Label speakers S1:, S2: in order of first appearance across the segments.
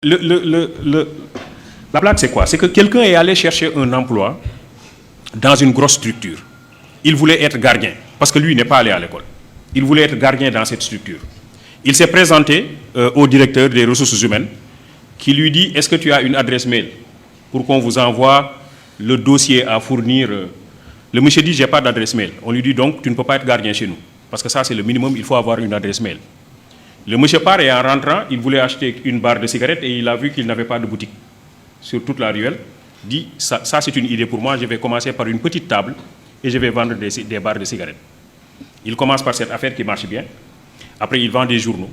S1: La blague, c'est quoi? C'est que quelqu'un est allé chercher un emploi dans une grosse structure. Il voulait être gardien, parce que lui n'est pas allé à l'école. Il voulait être gardien dans cette structure. Il s'est présenté au directeur des ressources humaines, qui lui dit: est-ce que tu as une adresse mail pour qu'on vous envoie le dossier à fournir? Le monsieur dit: j'ai pas d'adresse mail. On lui dit: donc tu ne peux pas être gardien chez nous, parce que ça c'est le minimum, il faut avoir une adresse mail. Le monsieur part et en rentrant, il voulait acheter une barre de cigarettes et il a vu qu'il n'avait pas de boutique sur toute la ruelle. Dit: ça c'est une idée pour moi, je vais commencer par une petite table et je vais vendre des barres de cigarettes. Il commence par cette affaire qui marche bien. Après, il vend des journaux,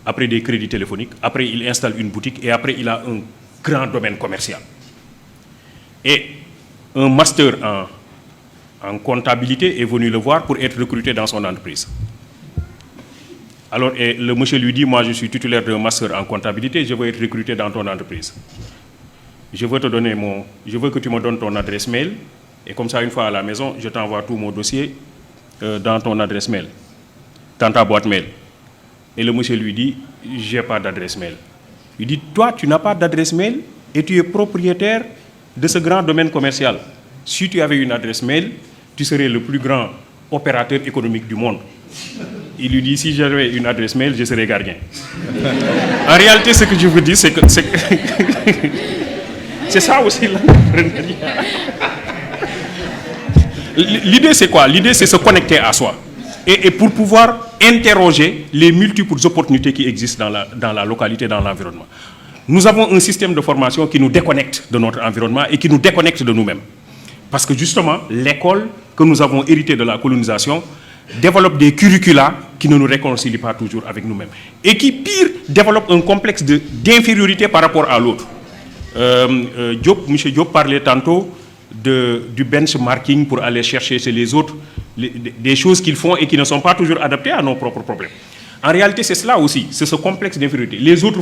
S1: après des crédits téléphoniques, après il installe une boutique et après il a un grand domaine commercial. Et un master en comptabilité est venu le voir pour être recruté dans son entreprise. Alors, et le monsieur lui dit: moi je suis titulaire d'un master en comptabilité, je veux être recruté dans ton entreprise. Je veux que tu me donnes ton adresse mail, et comme ça, une fois à la maison, je t'envoie tout mon dossier dans ton adresse mail, dans ta boîte mail. Et le monsieur lui dit: j'ai pas d'adresse mail. Il dit: toi, tu n'as pas d'adresse mail et tu es propriétaire de ce grand domaine commercial. Si tu avais une adresse mail, tu serais le plus grand opérateur économique du monde. Il lui dit: si j'avais une adresse mail, je serais gardien. En réalité, ce que je vous dis, c'est que c'est ça aussi l'entrepreneuriat. L'idée, c'est quoi? L'idée, c'est se connecter à soi. Et pour pouvoir interroger les multiples opportunités qui existent dans la localité, dans l'environnement. Nous avons un système de formation qui nous déconnecte de notre environnement et qui nous déconnecte de nous-mêmes. Parce que justement, l'école que nous avons héritée de la colonisation développe des curricula qui ne nous réconcilient pas toujours avec nous-mêmes. Et qui, pire, développe un complexe d'infériorité par rapport à l'autre. M. Diop parlait tantôt du benchmarking pour aller chercher chez les autres des choses qu'ils font et qui ne sont pas toujours adaptées à nos propres problèmes. En réalité, c'est cela aussi, c'est ce complexe d'infériorité. Les autres font